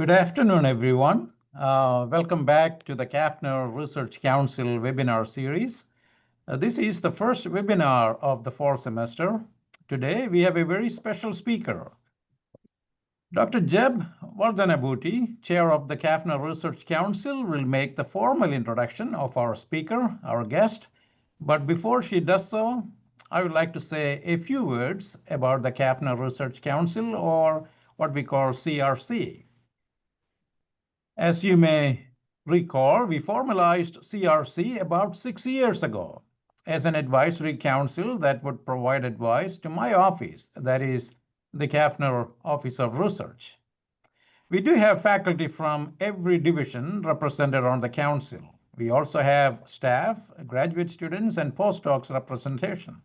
Good afternoon, everyone. Welcome back to the CAFNR Research Council webinar series. This is the first webinar of the fall semester. Today, we have a very special speaker. Dr. Jeb Vardhanabhuti, chair of the CAFNR Research Council, will make the formal introduction of our speaker, our guest. But before she does so, I would like to say a few words about the CAFNR Research Council, or what we call CRC. As you may recall, we formalized CRC about 6 years ago as an advisory council that would provide advice to my office, that is, the CAFNR Office of Research. We do have faculty from every division represented on the council. We also have staff, graduate students, and postdocs representation.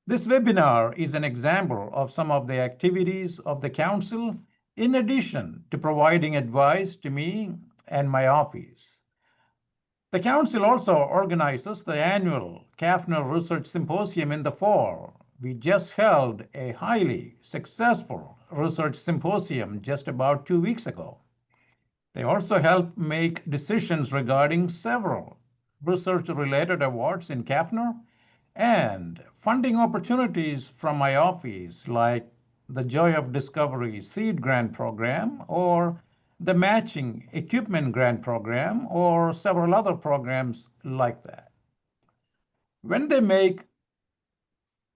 This webinar is an example of some of the activities of the council in addition to providing advice to me and my office. The council also organizes the annual CAFNR Research Symposium in the fall. We just held a highly successful research symposium just about 2 weeks ago. They also help make decisions regarding several research-related awards in CAFNR and funding opportunities from my office, like the Joy of Discovery Seed Grant Program, or the Matching Equipment Grant Program, or several other programs like that. When they make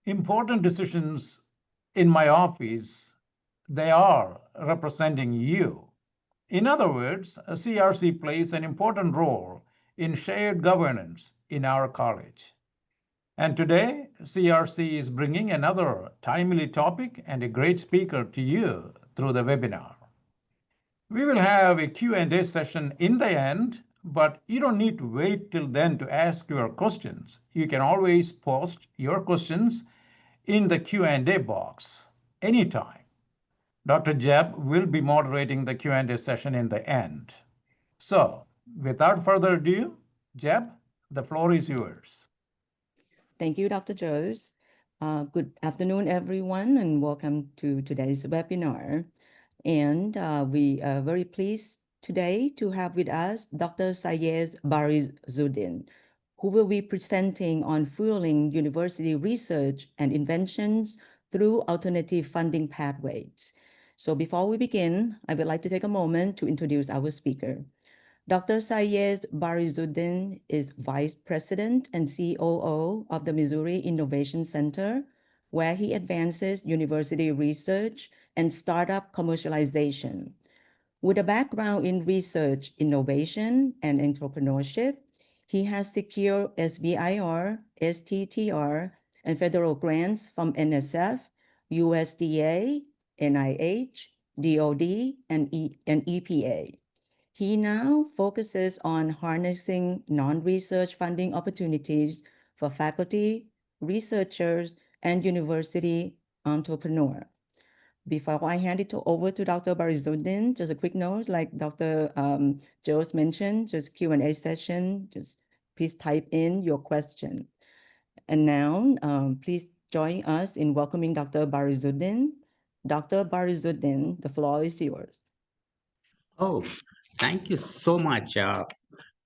important decisions in my office, they are representing you. In other words, CRC plays an important role in shared governance in our college. And today, CRC is bringing another timely topic and a great speaker to you through the webinar. We will have a Q&A session in the end, but you don't need to wait till then to ask your questions. You can always post your questions in the Q&A box anytime. Dr. Jeb will be moderating the Q&A session in the end. So, without further ado, Jeb, the floor is yours. Thank you, Dr. Joes. Good afternoon, everyone, and welcome to today's webinar. And we are very pleased today to have with us Dr. Syed Barizuddin, who will be presenting on fueling university research and inventions through alternative funding pathways. So before we begin, I would like to take a moment to introduce our speaker. Dr. Syed Barizuddin is Vice President and COO of the Missouri Innovation Center, where he advances university research and startup commercialization. With a background in research, innovation, and entrepreneurship, he has secured SBIR, STTR, and federal grants from NSF, USDA, NIH, DOD, and EPA. He now focuses on harnessing non-research funding opportunities for faculty, researchers, and university entrepreneurs. Before I hand it over to Dr. Barizuddin, just a quick note, like Dr. Joes mentioned, just Q&A session, just please type in your question. And now, please join us in welcoming Dr. Barizuddin. Dr. Barizuddin, the floor is yours. Oh, thank you so much.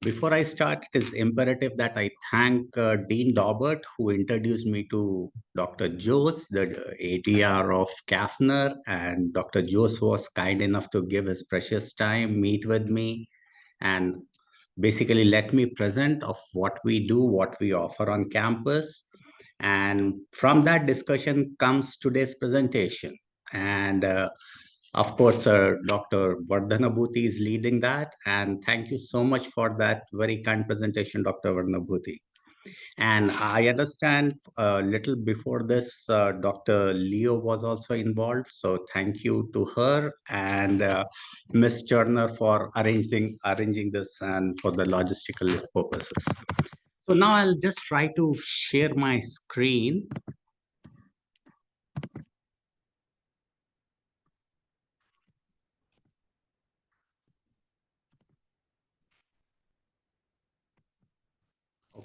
Before I start, it is imperative that I thank Dean Daubert, who introduced me to Dr. Jose, the ATR of CAFNR, and Dr. Jose was kind enough to give his precious time, meet with me, and basically let me present of what we do, what we offer on campus. And from that discussion comes today's presentation. And of course, Dr. Vardhanabhuti is leading that. And thank you so much for that very kind presentation, Dr. Vardhanabhuti. And I understand a little before this, Dr. Leo was also involved. So thank you to her and Ms. Turner for arranging this and for the logistical purposes. So now I'll just try to share my screen.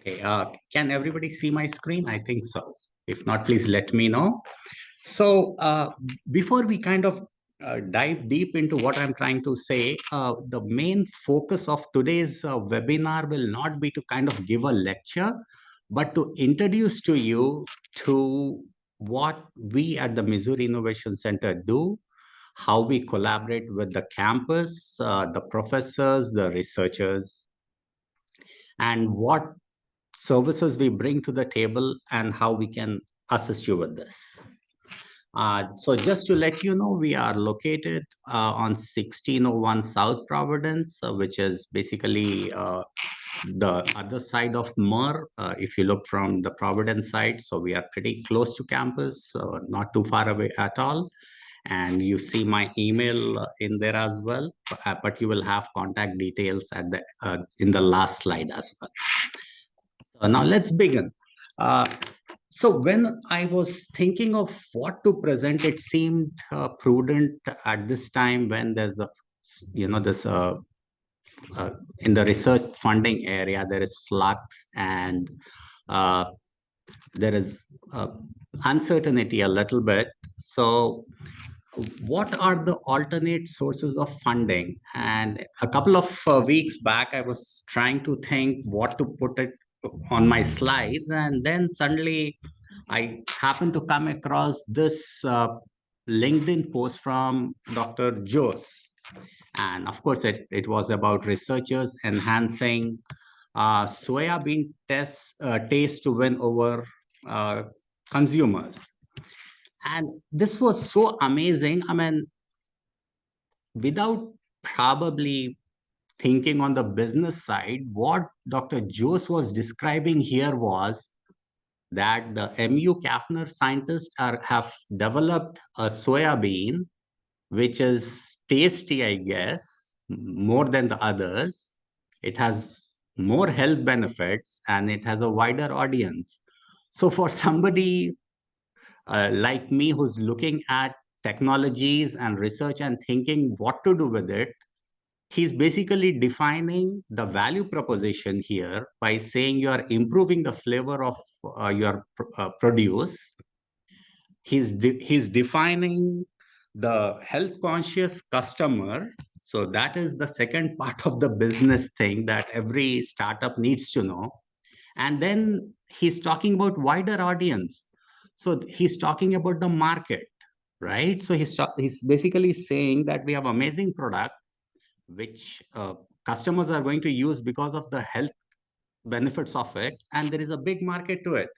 Okay, can everybody see my screen? I think so. If not, please let me know. So before we kind of dive deep into what I'm trying to say, the main focus of today's webinar will not be to kind of give a lecture, but to introduce to you to what we at the Missouri Innovation Center do, how we collaborate with the campus, the professors, the researchers, and what services we bring to the table and how we can assist you with this. So just to let you know, we are located on 1601 South Providence, which is basically the other side of MER, if you look from the Providence side. So we are pretty close to campus, not too far away at all. And you see my email in there as well, but you will have contact details at the in the last slide as well. So now let's begin. So when I was thinking of what to present, it seemed prudent at this time when there's a, this in the research funding area, there is flux and uh, there is uncertainty a little bit. So what are the alternate sources of funding? And a couple of weeks back, I was trying to think what to put it on my slides, and then suddenly I happened to come across this LinkedIn post from Dr. Jose. And of course, it was about researchers enhancing soybean taste to win over consumers. And this was so amazing. I mean, without probably thinking on the business side, what Dr. Jose was describing here was that the MU CAFNR scientists have developed a soya bean, which is tasty, I guess, more than the others. It has more health benefits and it has a wider audience. So for somebody like me who's looking at technologies and research and thinking what to do with it, he's basically defining the value proposition here by saying you are improving the flavor of your produce. He's defining the health conscious customer. So that is the second part of the business thing that every startup needs to know. And then he's talking about wider audience. So he's talking about the market, right? So he's basically saying that we have amazing product which customers are going to use because of the health benefits of it, and there is a big market to it.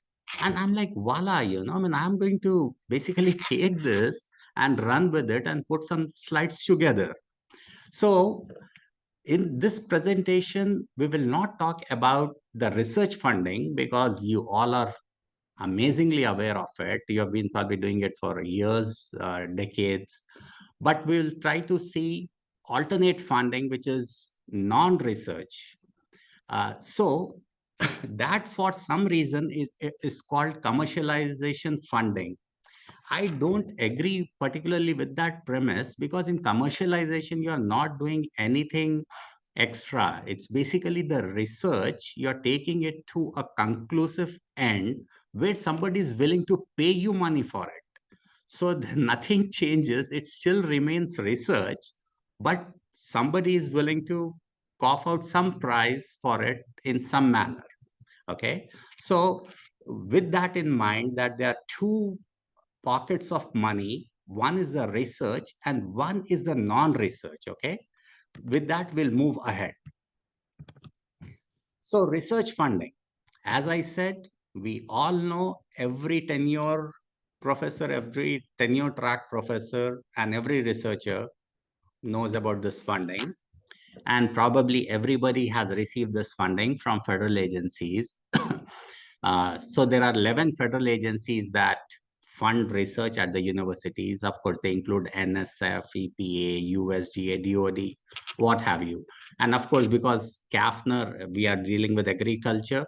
And I'm like, voila, I mean, I'm going to basically take this and run with it and put some slides together. So in this presentation, we will not talk about the research funding because you all are amazingly aware of it. You have been probably doing it for years, decades, but we'll try to see alternate funding, which is non-research. So that for some reason is called commercialization funding. I don't agree particularly with that premise because in commercialization, you're not doing anything extra. It's basically the research, you're taking it to a conclusive end where somebody is willing to pay you money for it. So nothing changes. It still remains research, but somebody is willing to cough out some price for it in some manner. Okay. So with that in mind, that there are two pockets of money. One is the research and one is the non-research. Okay. With that, we'll move ahead. So research funding, as I said, we all know every tenure professor, every tenure track professor, and every researcher knows about this funding. And probably everybody has received this funding from federal agencies. So there are 11 federal agencies that fund research at the universities. Of course, they include NSF, EPA, USDA, DOD, what have you. And of course, because CAFNR, we are dealing with agriculture,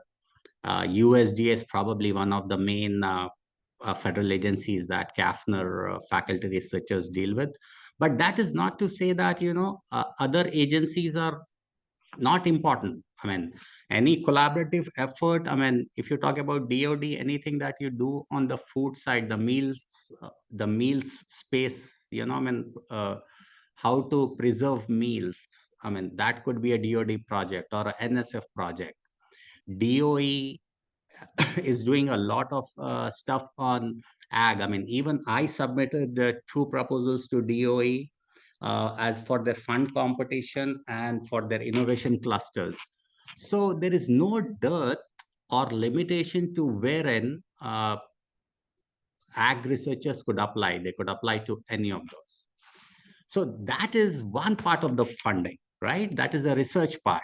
USDA is probably one of the main federal agencies that CAFNR faculty researchers deal with. But that is not to say that, other agencies are not important. I mean, any collaborative effort, I mean, if you talk about DOD, anything that you do on the food side, the meals space, how to preserve meals. That could be a DoD project or a NSF project. DOE is doing a lot of stuff on ag. Even I submitted 2 proposals to DOE as for their fund competition and for their innovation clusters. So there is no dearth or limitation to wherein ag researchers could apply. They could apply to any of those. So that is one part of the funding, right? That is the research part.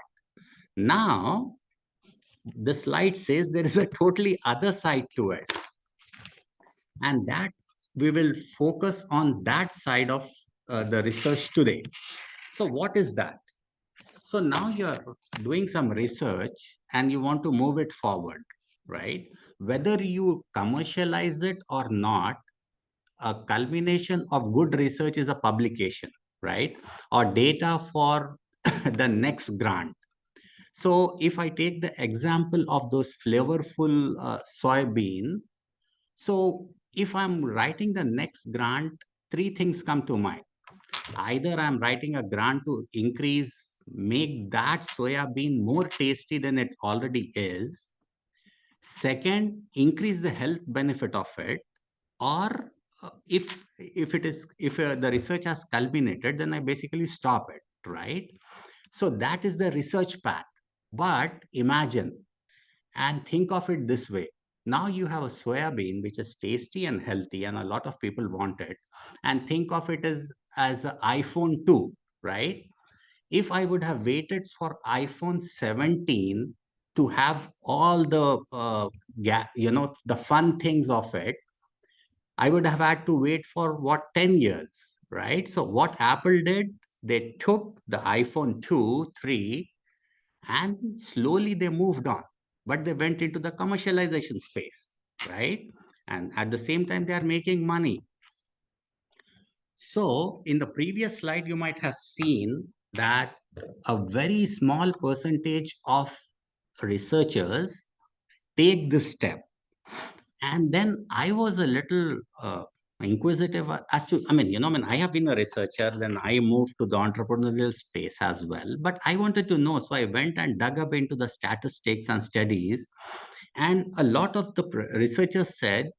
Now, the slide says there is a totally other side to it. And that we will focus on that side of the research today. So what is that? So now you're doing some research and you want to move it forward, right? Whether you commercialize it or not, a culmination of good research is a publication, right? Or data for the next grant. So if I take the example of those flavorful soybean, so if I'm writing the next grant, 3 things come to mind. Either I'm writing a grant to make that soya bean more tasty than it already is. Second, increase the health benefit of it. Or if the research has culminated, then I basically stop it, right? So that is the research path. But imagine and think of it this way. Now you have a soya bean which is tasty and healthy, and a lot of people want it. And think of it as an iPhone 2, right? If I would have waited for iPhone 17 to have all the the fun things of it, I would have had to wait for what, 10 years, right? So what Apple did, they took the iPhone 2, 3, and slowly they moved on, but they went into the commercialization space, right? And at the same time, they are making money. So in the previous slide, you might have seen that a very small percentage of researchers take this step. And then I was a little inquisitive as to, I have been a researcher, then I moved to the entrepreneurial space as well. But I wanted to know, so I went and dug up into the statistics and studies. And a lot of the researchers said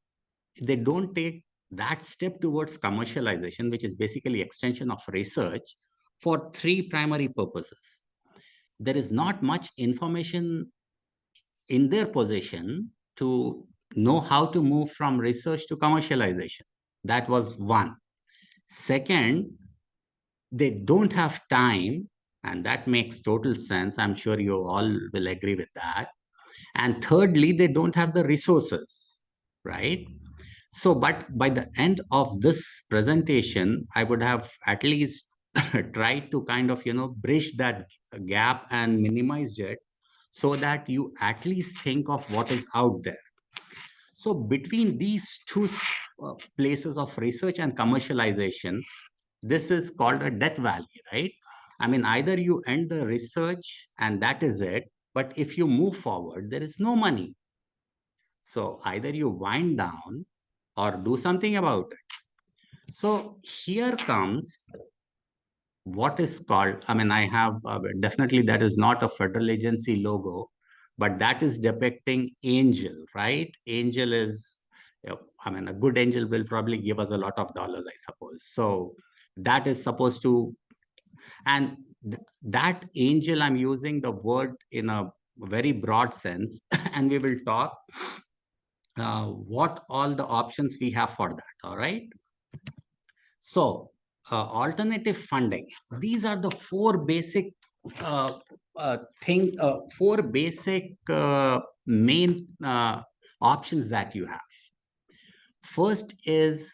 they don't take that step towards commercialization, which is basically extension of research, for 3 primary purposes. There is not much information in their possession to know how to move from research to commercialization. That was one. Second, they don't have time, and that makes total sense. I'm sure you all will agree with that. And thirdly, they don't have the resources, right? So, but by the end of this presentation, I would have at least tried to kind of, bridge that gap and minimize it so that you at least think of what is out there. So between these two places of research and commercialization, this is called a death valley, right? Either you end the research and that is it, but if you move forward, there is no money. So either you wind down or do something about it. So here comes what is called, I have definitely that is not a federal agency logo, but that is depicting angel, right? Angel is, a good angel will probably give us a lot of dollars, I suppose. So that is supposed to, and that angel, I'm using the word in a very broad sense, and we will talk what all the options we have for that, all right? So alternative funding, these are the 4 basic main options that you have. First is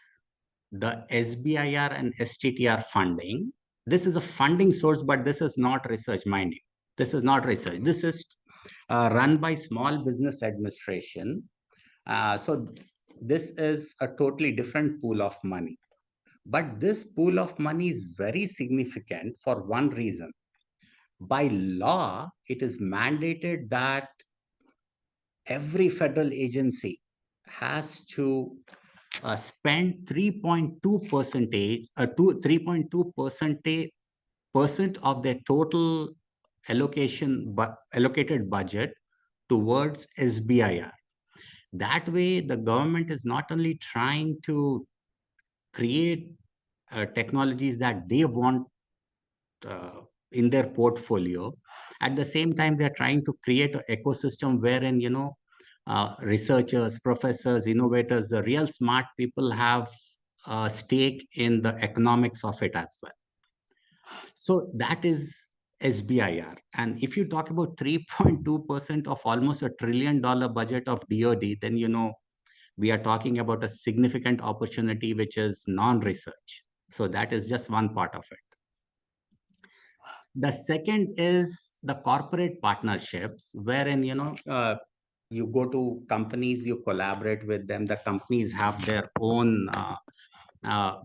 the SBIR and STTR funding. This is a funding source, but this is not research, mind you. This is not research. This is run by Small Business Administration. So this is a totally different pool of money. But this pool of money is very significant for one reason. By law, it is mandated that every federal agency has to spent 3.2% of their total allocated budget towards SBIR. That way, the government is not only trying to create technologies that they want uh, in their portfolio. At the same time, they're trying to create an ecosystem wherein, researchers, professors, innovators, the real smart people have a stake in the economics of it as well. So that is SBIR. And if you talk about 3.2% of almost $1 trillion budget of DoD, then we are talking about a significant opportunity which is non-research. So that is just one part of it. The second is the corporate partnerships, wherein you go to companies, you collaborate with them. The companies have their uh,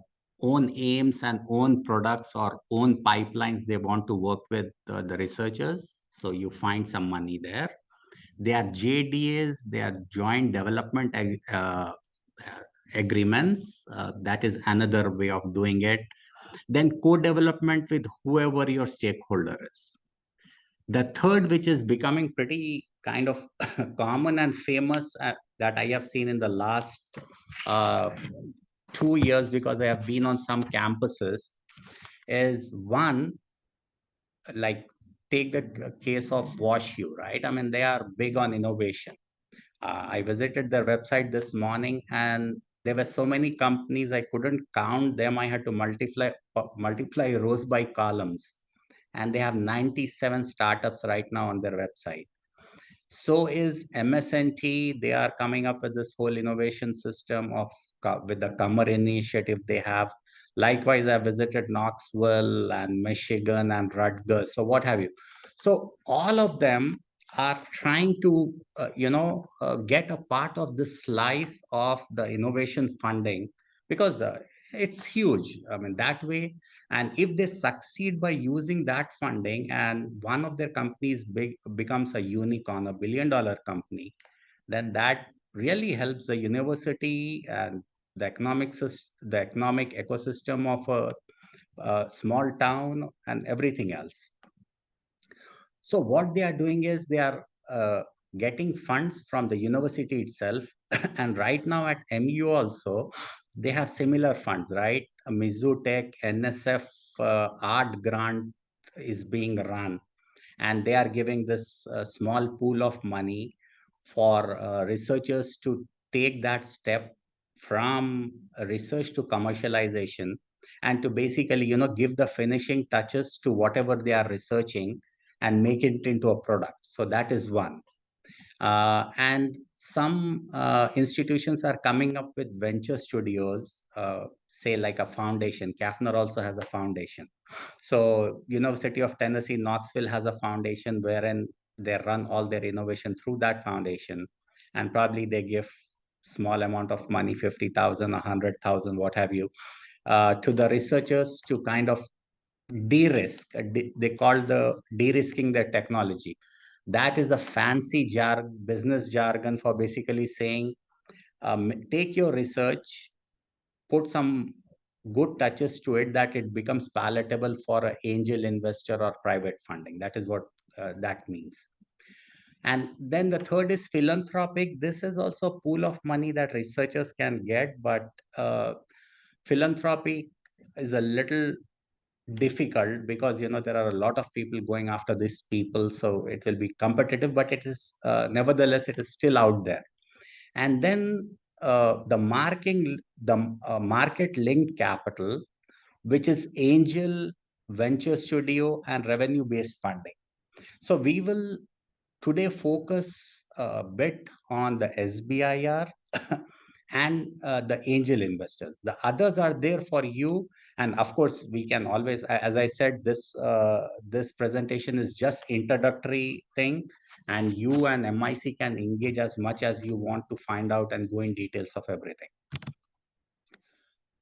own aims and own products or own pipelines they want to work with the researchers. So you find some money there. They are JDAs, they are joint development agreements. That is another way of doing it. Then co-development with whoever your stakeholder is. The third, which is becoming pretty kind of common and famous that I have seen in the last uh, 2 years because I have been on some campuses, is one, like take the case of WashU, right? I mean, they are big on innovation. I visited their website this morning and there were so many companies I couldn't count them. I had to multiply rows by columns, and they have 97 startups right now on their website. So is MSNT. They are coming up with this whole innovation system with the Kamar initiative they have. Likewise, I visited Knoxville and Michigan and Rutgers. So what have you? So all of them are trying to, get a part of this slice of the innovation funding because it's huge. I mean, that way, and if they succeed by using that funding and one of their companies becomes a unicorn, a billion-dollar company, then that really helps the university and the the economic ecosystem of a small town and everything else. So what they are doing is they are getting funds from the university itself. And right now at MU also, they have similar funds, right? Mizzou Tech, NSF art grant is being run. And they are giving this small pool of money for researchers to take that step from research to commercialization and to basically, give the finishing touches to whatever they are researching and make it into a product. So that is one. And some institutions are coming up with venture studios, say like a foundation. CAFNR also has a foundation. So University of Tennessee, Knoxville has a foundation wherein they run all their innovation through that foundation. And probably they give small amount of money, 50,000, 100,000, what have you, to the researchers to kind of de-risk. They call the de-risking their technology. That is a fancy business jargon for basically saying, take your research, put some good touches to it that it becomes palatable for an angel investor or private funding. That is what that means. And then the third is philanthropic. This is also a pool of money that researchers can get, but philanthropy is a little difficult because there are a lot of people going after these people, so it will be competitive, but it is nevertheless it is still out there. And then the market linked capital, which is angel, venture studio, and revenue based funding. So we will today focus a bit on the SBIR and the angel investors. The others are there for you, and of course we can always, as I said, this presentation is just introductory thing, and you and MIC can engage as much as you want to find out and go in details of everything.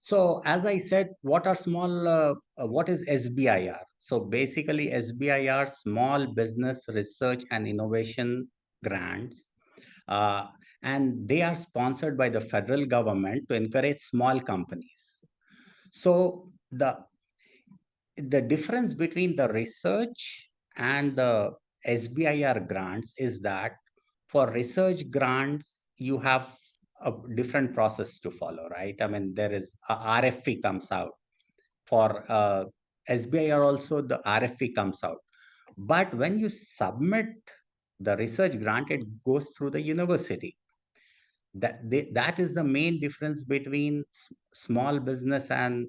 So as I said, what is SBIR? So basically SBIR, Small Business Research and Innovation Grants. and they are sponsored by the federal government to encourage small companies. So the difference between the research and the SBIR grants is that for research grants, you have a different process to follow, right? I mean, there is a RFP comes out. For SBIR also, the RFP comes out. But when you submit the research grant, it goes through the university. That is the main difference between small business and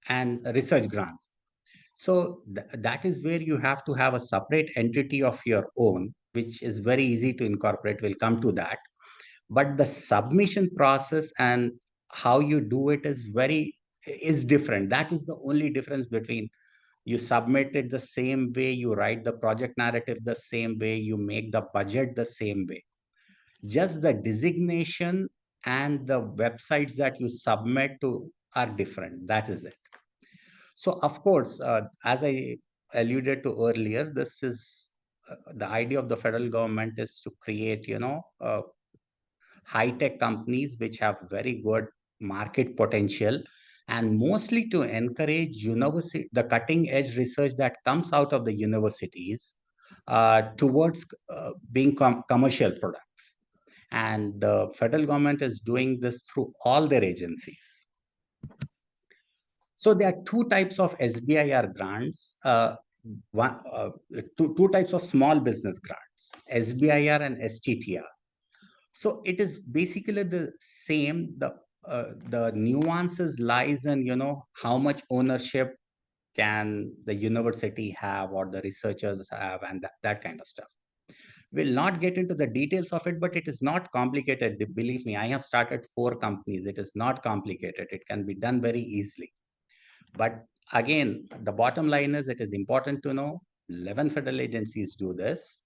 and research grants. So that is where you have to have a separate entity of your own, which is very easy to incorporate. We'll come to that. But the submission process and how you do it is different. That is the only difference between you submit it the same way, you write the project narrative the same way, you make the budget the same way. Just the designation and the websites that you submit to are different. That is it. So, of course, as I alluded to earlier, this is the idea of the federal government is to create, high-tech companies which have very good market potential, and mostly to encourage the cutting-edge research that comes out of the universities towards being commercial products. And the federal government is doing this through all their agencies. So there are two types of SBIR grants, two types of small business grants, SBIR and STTR. So it is basically the same. The nuances lies in, how much ownership can the university have or the researchers have, and that kind of stuff. We'll not get into the details of it, but it is not complicated. Believe me, I have started 4 companies. It is not complicated. It can be done very easily. But again, the bottom line is it is important to know 11 federal agencies do this.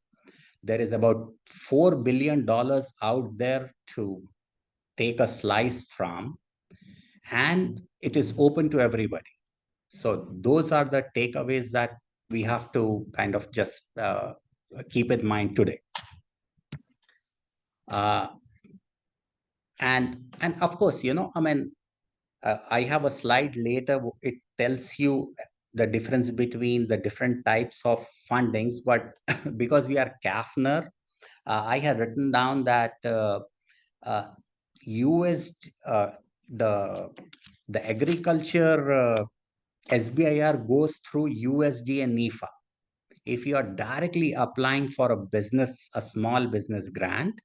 There is about $4 billion out there to take a slice from, and it is open to everybody. So those are the takeaways that we have to kind of just keep in mind today. And of course, I have a slide later. It tells you the difference between the different types of fundings. But because we are CAFNR, I had written down that US, the agriculture SBIR goes through USD and NIFA. If you are directly applying for a small business grant,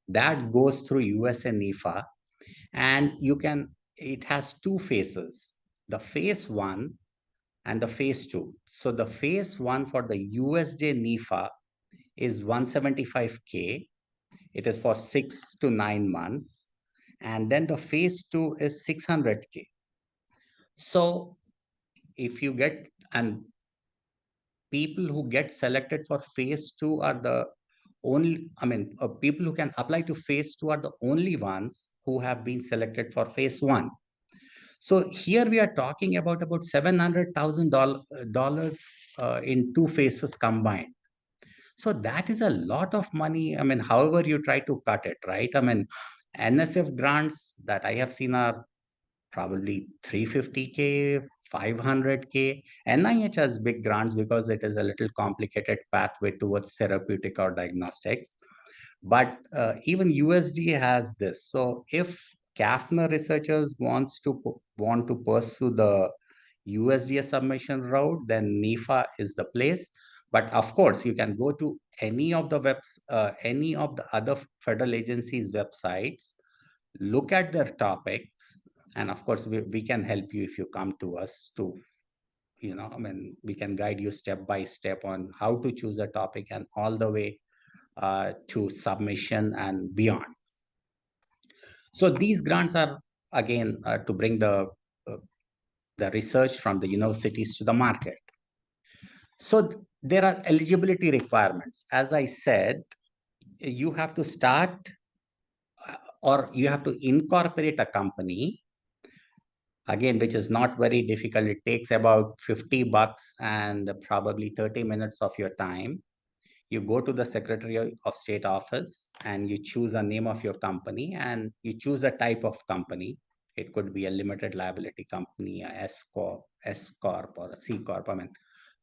that goes through US and NIFA. And it has 2 phases, the phase 1 and the phase 2. So the phase 1 for the USD NIFA is 175K. It is for 6 to 9 months. And then the phase 2 is 600K. So if you get, and people who get selected for phase 2 are the only, people who can apply to phase 2 are the only ones who have been selected for phase 1. So here we are talking about $700,000 in 2 phases combined. So that is a lot of money. However you try to cut it, right? NSF grants that I have seen are probably 350K, 500K. NIH has big grants because it is a little complicated pathway towards therapeutic or diagnostics. But even USD has this. So if CAFNR researchers want to pursue the USDA submission route, then NIFA is the place. But of course, you can go to any of the other federal agencies' websites, look at their topics, and of course, we can help you if you come to us to, we can guide you step by step on how to choose a topic and all the way to submission and beyond. So these grants are, again, to bring the research from the universities to the market. So there are eligibility requirements. As I said, you have to start or you have to incorporate a company, again, which is not very difficult. It takes about $50 and probably 30 minutes of your time. you go to the Secretary of State office and you choose a name of your company and you choose a type of company. It could be a limited liability company, a S Corp, S Corp, or a C Corp. I mean,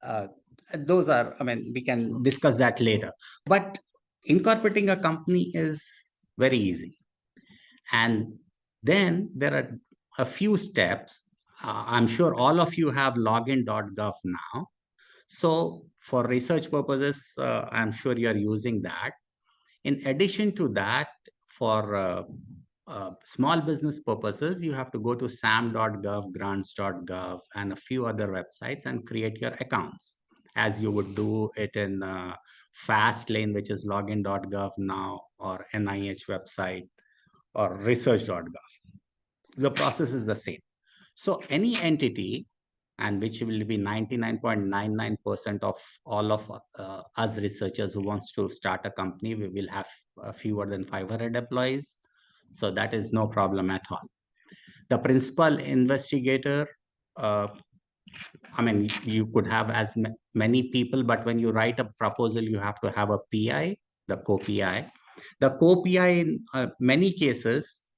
uh, those are, I mean, we can discuss that later. But incorporating a company is very easy. And then there are a few steps. I'm sure all of you have login.gov now. So for research purposes, I'm sure you're using that. In addition to that, for small business purposes, you have to go to sam.gov, grants.gov, and a few other websites and create your accounts, as you would do it in Fastlane, which is login.gov now, or NIH website, or research.gov. The process is the same. So any entity, and which will be 99.99% of all of us researchers who wants to start a company, we will have fewer than 500 employees. So that is no problem at all. The principal investigator, I mean, you could have as many people, but when you write a proposal, you have to have a PI, the co-PI. The co-PI in many cases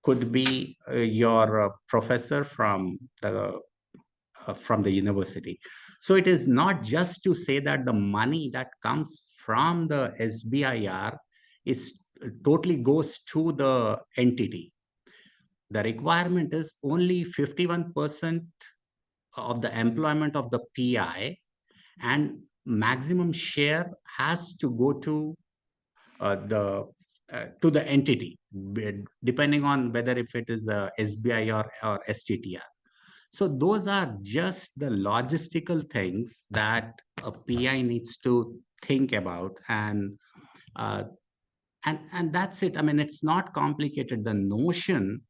could be your professor from the university. So it is not just to say that the money that comes from the SBIR is totally goes to the entity. The requirement is only 51% of the employment of the PI, and maximum share has to go to the entity, depending on whether if it is a SBI or STTR. So those are just the logistical things that a PI needs to think about, and that's it. I mean, it's not complicated. The notion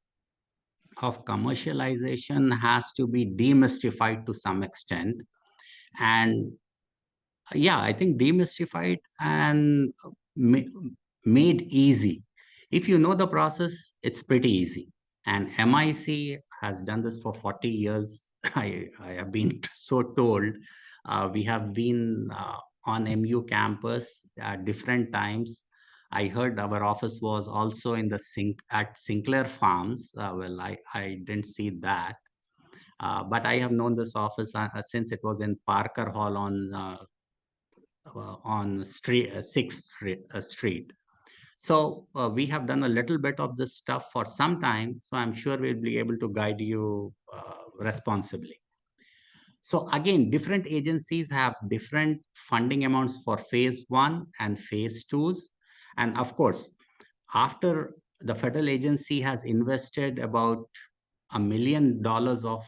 of commercialization has to be demystified to some extent, and yeah, I think demystified and made easy. If you know the process, it's pretty easy. And MIC has done this for 40 years. I have been so told. We have been on MU campus at different times. I heard our office was also in the at Sinclair Farms. Well, I didn't see that. But I have known this office since it was in Parker Hall on street 6th Street. So we have done a little bit of this stuff for some time. So I'm sure we'll be able to guide you responsibly. So again, different agencies have different funding amounts for phase 1 and phase 2s. And of course, after the federal agency has invested about $1 million of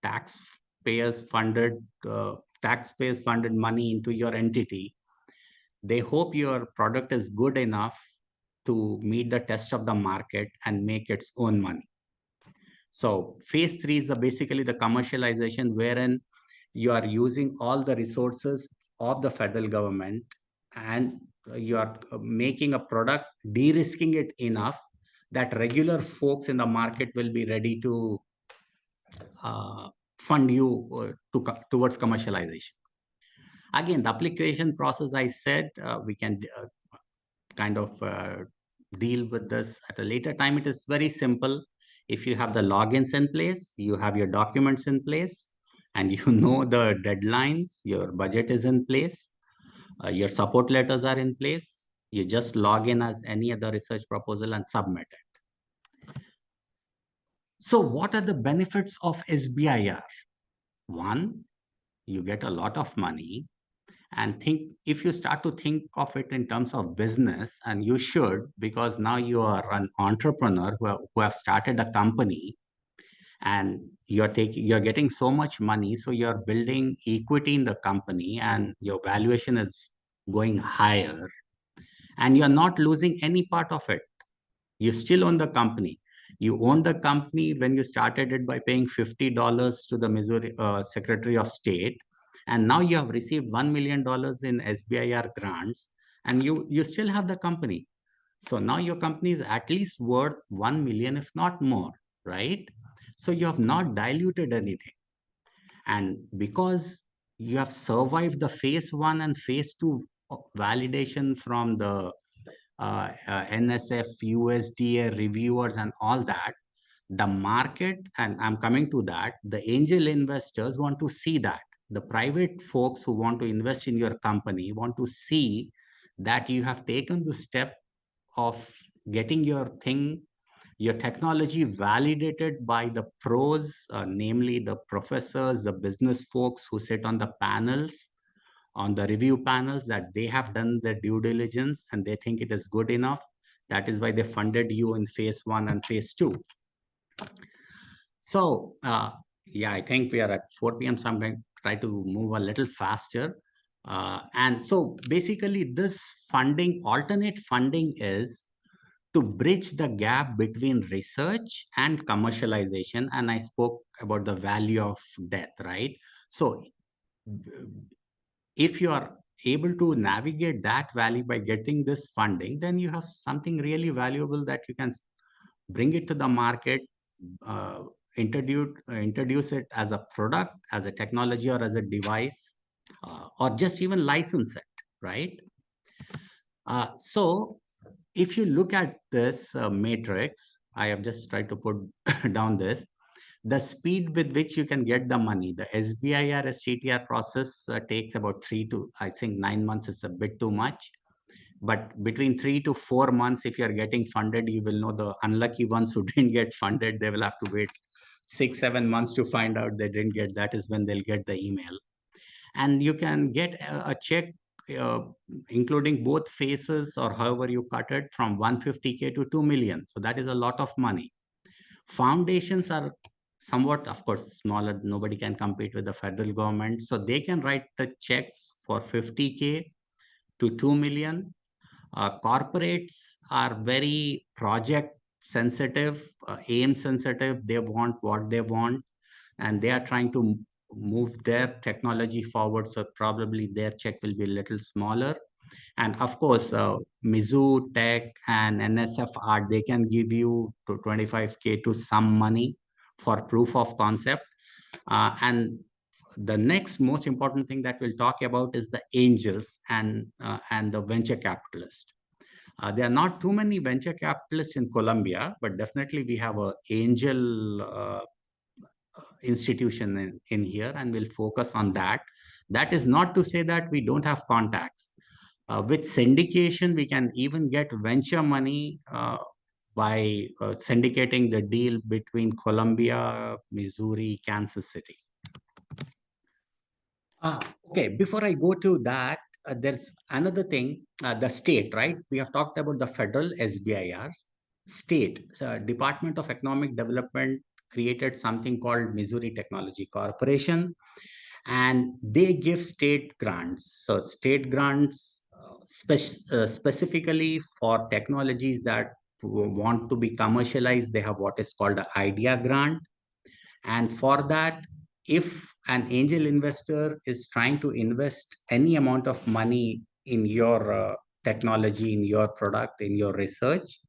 taxpayers funded money into your entity, they hope your product is good enough to meet the test of the market and make its own money. So phase 3 is basically the commercialization, wherein you are using all the resources of the federal government and you are making a product, de-risking it enough that regular folks in the market will be ready to fund you towards commercialization. Again, the application process, I said, we can kind of deal with this at a later time. It is very simple. If you have the logins in place, you have your documents in place, and you know the deadlines, your budget is in place, your support letters are in place, you just log in as any other research proposal and submit it. So what are the benefits of SBIR? One, you get a lot of money. And if you start to think of it in terms of business, and you should, because now you are an entrepreneur who have started a company, and you're getting so much money, so you're building equity in the company and your valuation is going higher, and you're not losing any part of it. You still own the company. You own the company when you started it by paying $50 to the Missouri Secretary of State, and now you have received $1 million in SBIR grants, and you still have the company. So now your company is at least worth 1 million, if not more, right? So you have not diluted anything. And because you have survived the phase 1 and phase 2 validation from the NSF, USDA reviewers and all that, the market, and I'm coming to that, the angel investors want to see that. The private folks who want to invest in your company want to see that you have taken the step of getting your thing, your technology validated by the pros, namely the professors, the business folks who sit on the panels, on the review panels, that they have done their due diligence and they think it is good enough. That is why they funded you in phase 1 and phase 2. So, yeah, I think we are at 4 p.m. So I'm going to try to move a little faster. And so basically this funding, alternate funding, is to bridge the gap between research and commercialization. And I spoke about the value of death, right? So if you are able to navigate that valley by getting this funding, then you have something really valuable that you can bring it to the market, uh, introduce it as a product, as a technology, or as a device, or just even license it, right? So if you look at this matrix, I have just tried to put down this, the speed with which you can get the money. The SBIR STTR process takes about 9 months is a bit too much. But between 3 to 4 months, if you're getting funded, you will know. The unlucky ones who didn't get funded, they will have to wait 6, 7 months to find out they didn't get. That is when they'll get the email. And you can get a check, uh, including both phases or however you cut it, from 150K to 2 million. So that is a lot of money. Foundations are somewhat, of course, smaller. Nobody can compete with the federal government. So they can write the checks for 50K to 2 million. Corporates are very project sensitive, aim sensitive. They want what they want, and they are trying to move their technology forward. So probably their check will be a little smaller. And of course, Mizzou Tech and NSFR, they can give you to 25K to some money for proof of concept. And the next most important thing that we'll talk about is the angels and the venture capitalists. There are not too many venture capitalists in Colombia, but definitely we have an angel institution in here, and we'll focus on that. That is not to say that we don't have contacts. With syndication, we can even get venture money by syndicating the deal between Colombia, Missouri, Kansas City. Okay, before I go to that, there's another thing, the state, right? We have talked about the federal SBIR. State, Department of Economic Development created something called Missouri Technology Corporation, and they give state grants. So state grants specifically for technologies that want to be commercialized, they have what is called an idea grant. And for that, if an angel investor is trying to invest any amount of money in your technology, in your product, in your research,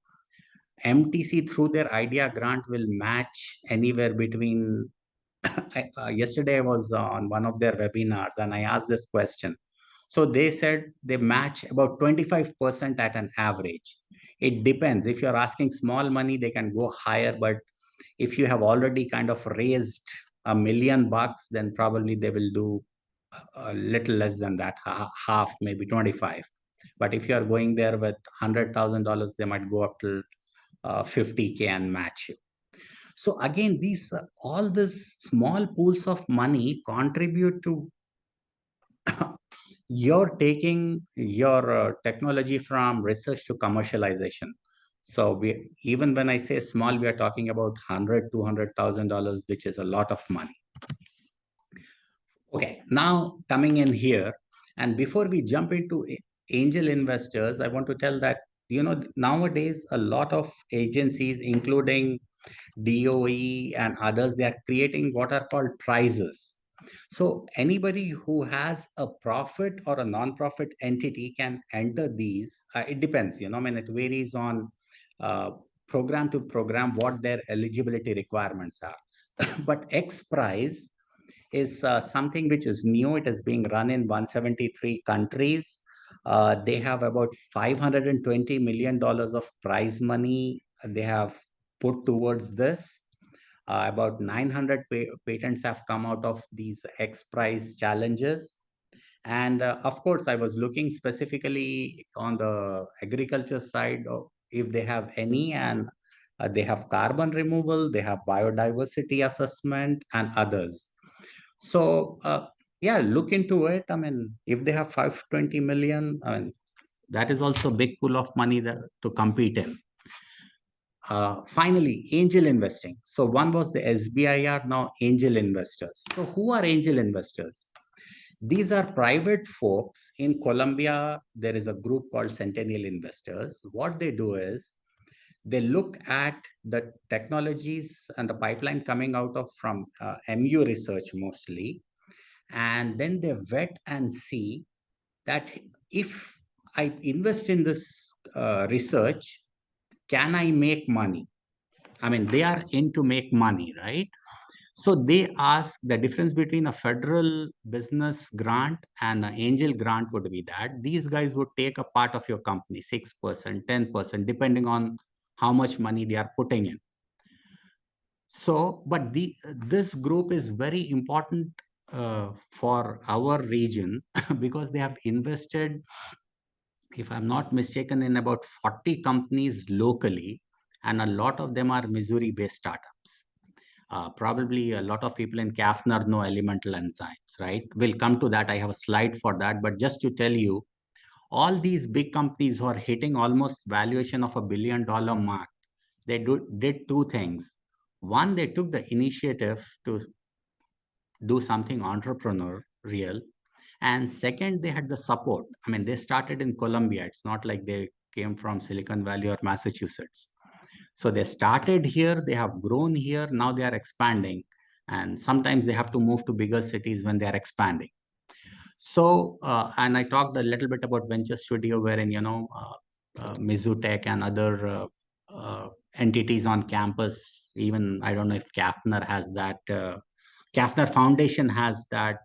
MTC through their idea grant will match anywhere between yesterday I was on one of their webinars and I asked this question. So they said they match about 25% at an average. It depends. If you're asking small money, they can go higher. But if you have already kind of raised $1 million, then probably they will do a little less than that, half, maybe 25. But if you are going there with $100,000, they might go up to 50K and match you. So again, these all these small pools of money contribute to you're taking your technology from research to commercialization. So we, even when I say small, we are talking about $100,000, $200,000, which is a lot of money. Okay, now coming in here, and before we jump into angel investors, I want to tell that, nowadays a lot of agencies, including DOE and others, they are creating what are called prizes. So anybody who has a profit or a non-profit entity can enter these. It depends, it varies on program to program what their eligibility requirements are. But X Prize is something which is new. It is being run in 173 countries. They have about $520 million of prize money they have put towards this. About 900 patents have come out of these X Prize challenges. And of course, I was looking specifically on the agriculture side of if they have any, and they have carbon removal, they have biodiversity assessment, and others. So, yeah, look into it. I mean, if they have 520 million, I mean, that is also a big pool of money to compete in. Finally, angel investing. So one was the SBIR, now angel investors. So who are angel investors? These are private folks. In Colombia, there is a group called Centennial Investors. What they do is they look at the technologies and the pipeline coming out of from MU research mostly, and then they vet and see that if I invest in this research, can I make money? I mean, they are in to make money, right? So they ask the difference between a federal business grant and an angel grant would be that these guys would take a part of your company, 6%, 10%, depending on how much money they are putting in. So, but this group is very important for our region because they have invested, if I'm not mistaken, in about 40 companies locally, and a lot of them are Missouri-based startups. Probably a lot of people in CAFNR know elemental enzymes, right? We'll come to that. I have a slide for that. But just to tell you, all these big companies who are hitting almost valuation of $1 billion mark, they did two things. One, they took the initiative to do something entrepreneurial. And second, they had the support. I mean, they started in Colombia. It's not like they came from Silicon Valley or Massachusetts. So they started here, they have grown here, now they are expanding. And sometimes they have to move to bigger cities when they are expanding. So, and I talked a little bit about Venture Studio, wherein, Mizzou Tech and other entities on campus, even, I don't know if CAFNR has that, CAFNR Foundation has that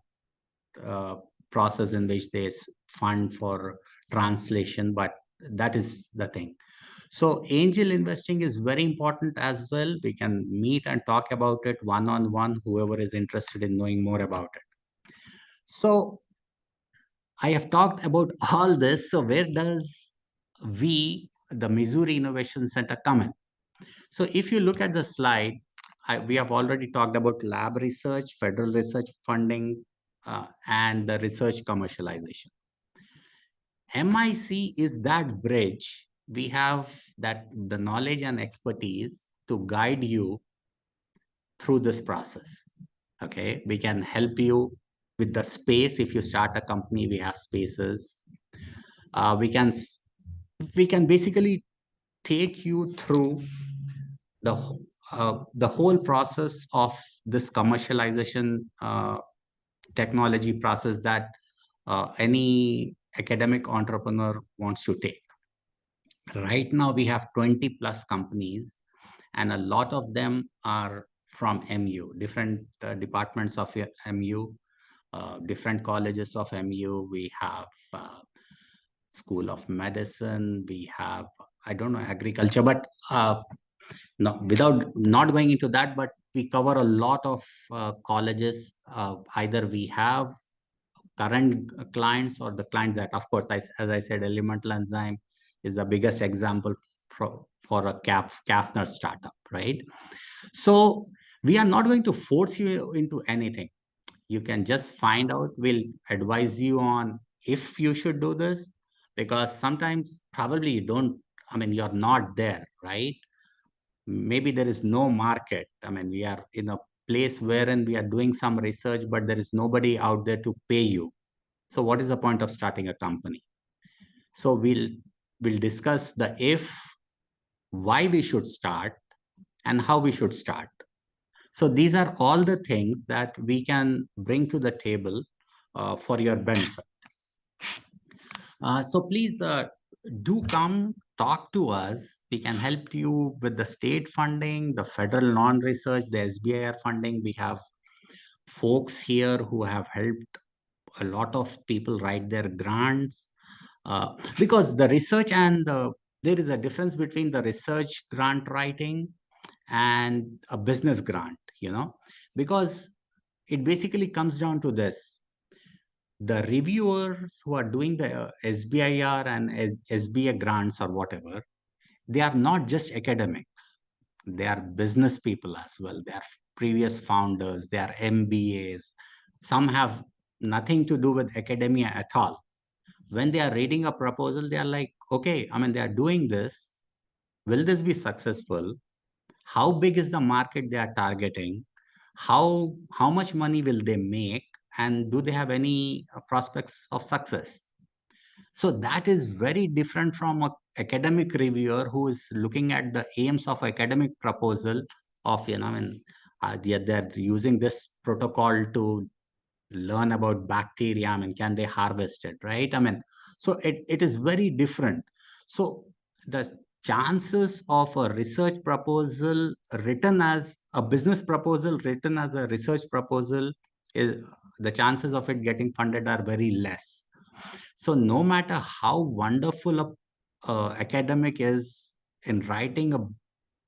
process in which they fund for translation, but that is the thing. So angel investing is very important as well. We can meet and talk about it one-on-one, whoever is interested in knowing more about it. So I have talked about all this. So where does the Missouri Innovation Center, come in? So if you look at the slide, we have already talked about lab research, federal research funding, and the research commercialization. MIC is that bridge. We have the knowledge and expertise to guide you through this process. Okay, we can help you with the space. If you start a company, we have spaces. We can basically take you through the whole process of this commercialization technology process that any academic entrepreneur wants to take. Right now, we have 20 plus companies, and a lot of them are from MU, different departments of MU, different colleges of MU. We have School of Medicine, we have, I don't know, agriculture, but no, without not going into that, but we cover a lot of colleges. Either we have current clients or the clients that, of course, as I said, elemental enzyme is the biggest example for a CAFNR startup, right? So we are not going to force you into anything. You can just find out. We'll advise you on if you should do this, because sometimes probably you don't, I mean, you're not there, right? Maybe there is no market. I mean, we are in a place wherein we are doing some research, but there is nobody out there to pay you. So what is the point of starting a company? So we'll discuss the if, why we should start, and how we should start. So these are all the things that we can bring to the table for your benefit. So please do come talk to us. We can help you with the state funding, the federal non-research, the SBIR funding. We have folks here who have helped a lot of people write their grants. Because the research and there is a difference between the research grant writing and a business grant, because it basically comes down to this. The reviewers who are doing the SBIR and SBA grants or whatever, they are not just academics. They are business people as well. They are previous founders. They are MBAs. Some have nothing to do with academia at all. When they are reading a proposal, they are like, okay, they are doing this. Will this be successful? How big is the market they are targeting? How much money will they make? And do they have any prospects of success? So that is very different from a academic reviewer who is looking at the aims of academic proposal of, they're using this protocol to learn about bacteria. Can they harvest it, right? So it is very different. So the chances of a research proposal written as a business proposal written as a research proposal is the chances of it getting funded are very less. So no matter how wonderful a academic is in writing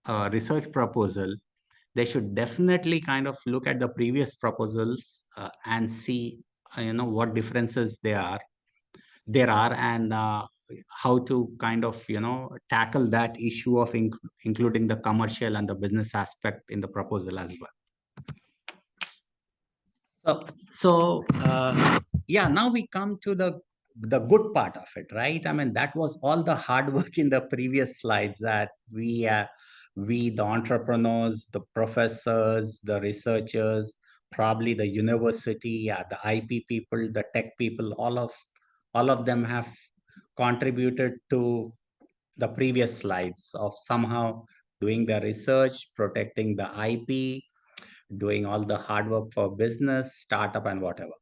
a research proposal, they should definitely kind of look at the previous proposals and see what differences there are, and how to kind of tackle that issue of including the commercial and the business aspect in the proposal as well. Yeah, now we come to the good part of it, right? That was all the hard work in the previous slides that we, the entrepreneurs, the professors, the researchers, probably the university, the IP people, the tech people, all of them have contributed to the previous slides of somehow doing the research, protecting the IP, doing all the hard work for business, startup, and whatever.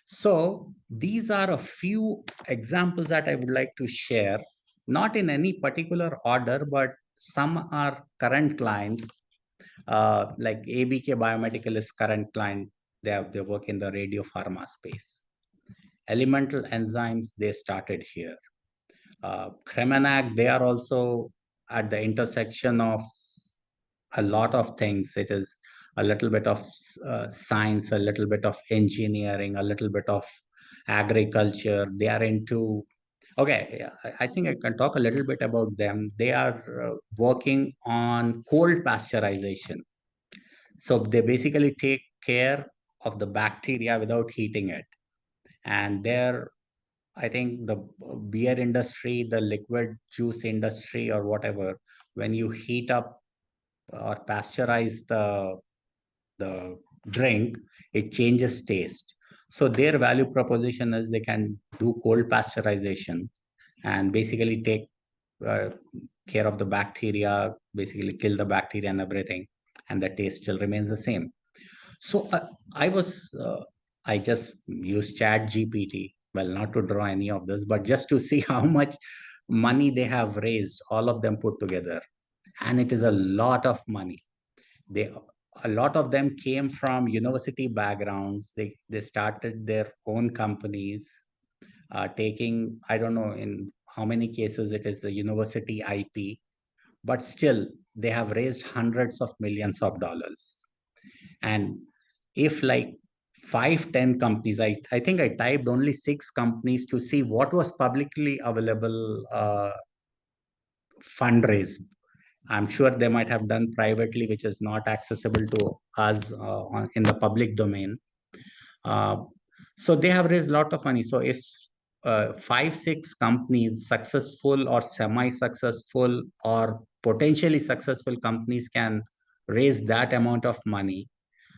So these are a few examples that I would like to share, not in any particular order, but some are current clients, like ABK Biomedical is current client. They work in the radio pharma space. Elemental Enzymes, they started here. Cremenac, they are also at the intersection of a lot of things. It is a little bit of science, a little bit of engineering, a little bit of agriculture. They are into, okay, yeah, I think I can talk a little bit about them. They are working on cold pasteurization. So they basically take care of the bacteria without heating it. And they're, I think the beer industry, the liquid juice industry, or whatever, when you heat up or pasteurize the drink, it changes taste. So their value proposition is they can do cold pasteurization and basically take care of the bacteria, basically kill the bacteria and everything, and the taste still remains the same. So I just used Chat GPT, well, not to draw any of this, but just to see how much money they have raised, all of them put together. And it is a lot of money. A lot of them came from university backgrounds. They started their own companies, taking, I don't know in how many cases it is a university IP, but still they have raised hundreds of millions of dollars. And if like 5-10 companies, I think I typed only 6 companies to see what was publicly available fundraise. I'm sure they might have done privately, which is not accessible to us in the public domain. So they have raised a lot of money. So if 5-6 companies, successful or semi-successful or potentially successful companies, can raise that amount of money,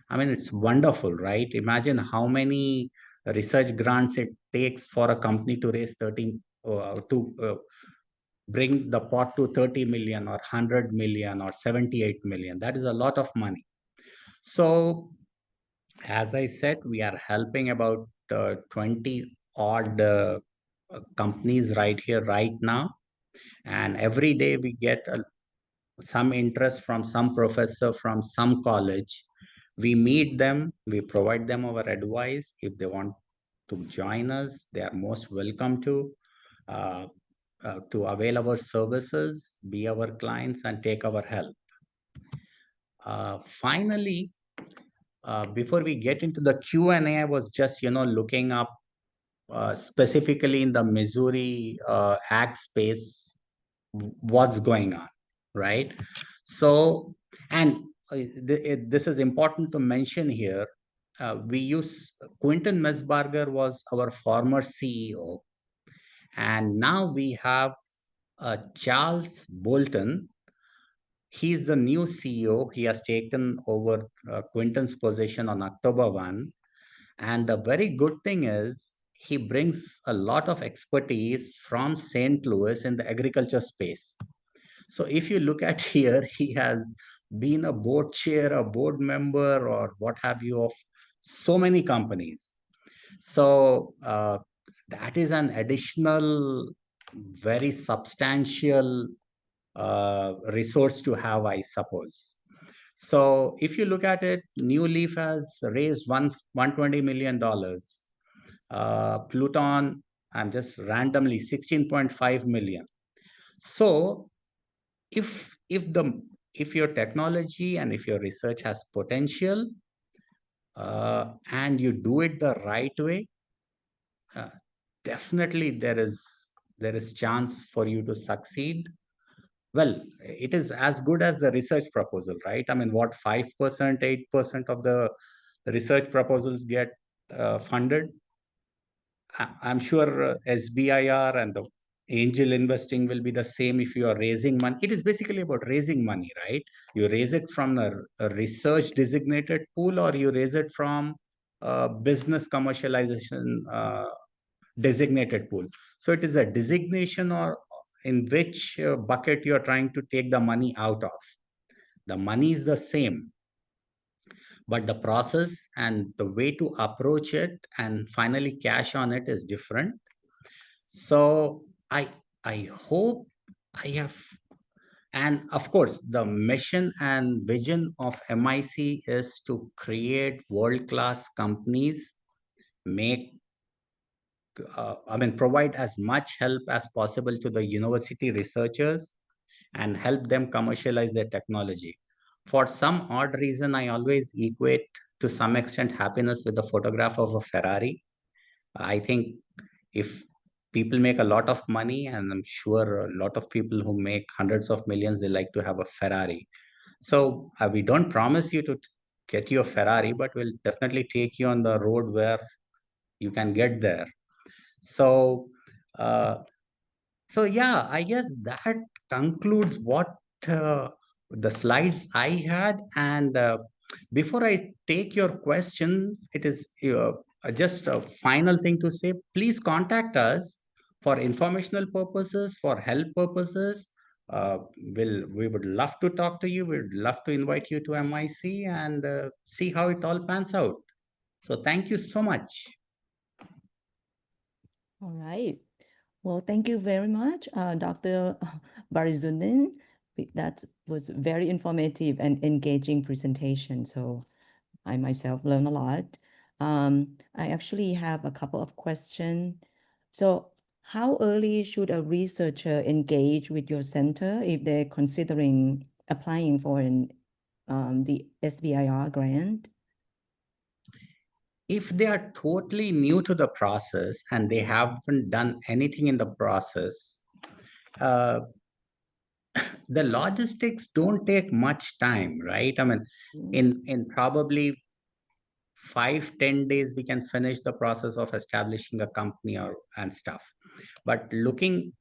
it's wonderful, right? Imagine how many research grants it takes for a company to raise 13 to bring the pot to 30 million or 100 million or 78 million. That is a lot of money. So as I said, we are helping about 20 odd companies right here, right now. And every day we get some interest from some professor from some college. We meet them, we provide them our advice. If they want to join us, they are most welcome to. to avail our services, be our clients, and take our help. Finally, before we get into the Q&A, I was just, looking up specifically in the Missouri ag space, what's going on, right? So, and this is important to mention here. We use Quinton Mesbarger was our former CEO, and now we have Charles Bolton. He's the new CEO. He has taken over Quinton's position on October 1. And the very good thing is, he brings a lot of expertise from St. Louis in the agriculture space. So if you look at here, he has been a board chair, a board member, or what have you, of so many companies. So that is an additional, very substantial resource to have, I suppose. So if you look at it, New Leaf has raised $120 million. Pluton, I'm just randomly 16.5 million. So if your technology and if your research has potential, and you do it the right way, definitely there is chance for you to succeed. Well, it is as good as the research proposal, right? I mean, what, 5%, 8% of the research proposals get funded? I'm sure SBIR and the angel investing will be the same if you are raising money. It is basically about raising money, right? You raise it from a research designated pool, or you raise it from business commercialization designated pool. So it is a designation or in which bucket you are trying to take the money out of. The money is the same, but the process and the way to approach it and finally cash on it is different. So I hope I have, and of course, the mission and vision of MIC is to create world-class companies, make provide as much help as possible to the university researchers and help them commercialize their technology. For some odd reason, I always equate to some extent happiness with the photograph of a Ferrari. I think if people make a lot of money, and I'm sure a lot of people who make hundreds of millions, they like to have a Ferrari. So we don't promise you to get you a Ferrari, but we'll definitely take you on the road where you can get there. So, so yeah, I guess that concludes what the slides I had. And before I take your questions, it is just a final thing to say. Please contact us for informational purposes, for help purposes. We would love to talk to you. We'd love to invite you to MIC and see how it all pans out. So thank you so much. All right. Well, thank you very much, Dr. Barizuddin. That was very informative and engaging presentation. So I myself learned a lot. I actually have a couple of questions. So how early should a researcher engage with your center if they're considering applying for the SBIR grant? If they are totally new to the process and they haven't done anything in the process, uh, the logistics don't take much time, right? I mean, in probably 5-10 days, we can finish the process of establishing a company and stuff. But looking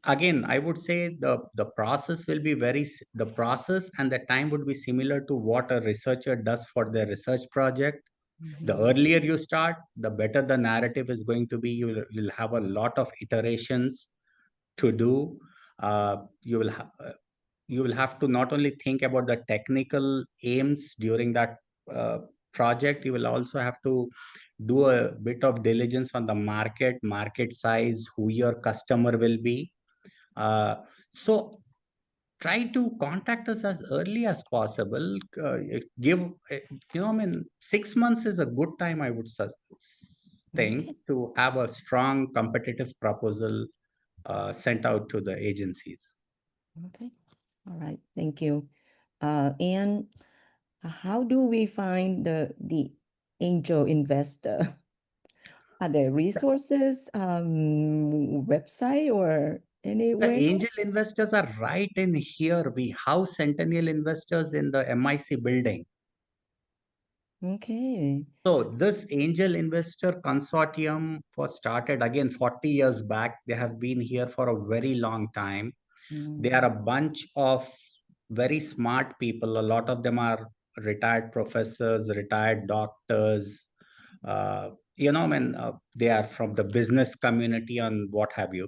again, I would say the process will be the process and the time would be similar to what a researcher does for their research project. The earlier you start, the better the narrative is going to be. You'll have a lot of iterations to do. You will have to not only think about the technical aims during that project, you will also have to do a bit of diligence on the market size, who your customer will be. So try to contact us as early as possible. Give, 6 months is a good time, I would think, Okay. to have a strong competitive proposal sent out to the agencies. Okay. All right. Thank you. And how do we find the angel investor? Are there resources, website or The anywhere? angel investors are right in here. We house Centennial investors in the MIC building. Okay. So this angel investor consortium was started again 40 years back. They have been here for a very long time. They are a bunch of very smart people. A lot of them are retired professors, retired doctors. When they are from the business community and what have you.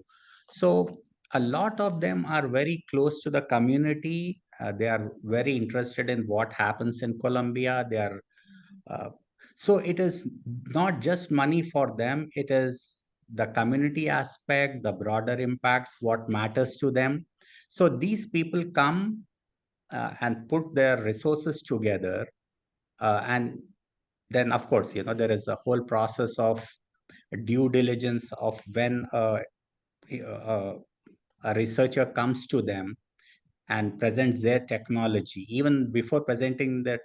So a lot of them are very close to the community. They are very interested in what happens in Colombia. They are uh, so it is not just money for them. It is the community aspect, the broader impacts, what matters to them. So these people come and put their resources together, and then of course there is a whole process of due diligence of when a, a researcher comes to them and presents their technology. Even before presenting their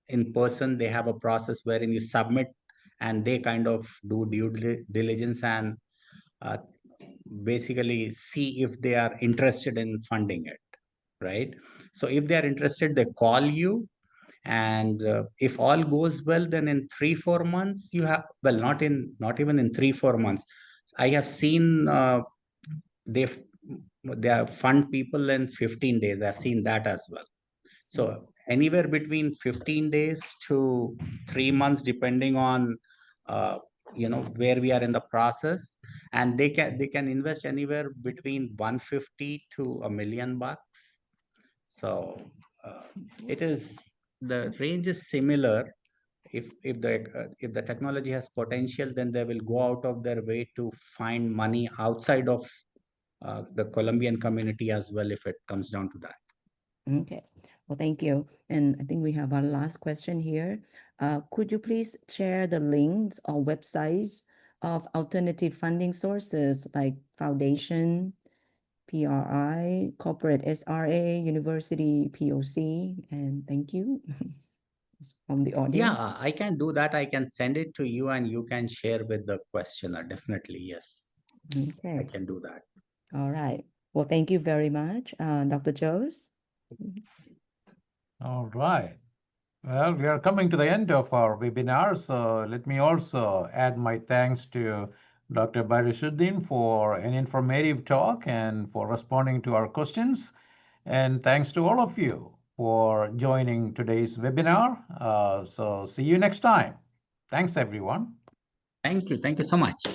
in person, they have a process wherein you submit and they kind of do due diligence and uh, basically see if they are interested in funding it, right? So if they are interested, they call you, and if all goes well, then in 3-4 months you have, well, not even in 3-4 months. I have seen they they are fund people in 15 days. I've seen that as well. So anywhere between 15 days to 3 months, depending on where we are in the process, and they can invest anywhere between 150 to $1 million. So uh, it is, the range is similar. If the technology has potential, then they will go out of their way to find money outside of the Colombian community as well, if it comes down to that. Okay. Well, thank you. And I think we have our last question here. Could you please share the links or websites of alternative funding sources like foundation, PRI, corporate SRA, university POC, and thank you from the audience. Yeah, I can do that. I can send it to you and you can share with the questioner. Definitely, yes. I Okay. can do that. All right. Well, thank you very much, Dr. Jose. All right. Well, we are coming to the end of our webinar, so let me also add my thanks to Dr. Barizuddin for an informative talk and for responding to our questions. And thanks to all of you for joining today's webinar. So see you next time. Thanks, everyone. Thank you. Thank you so much.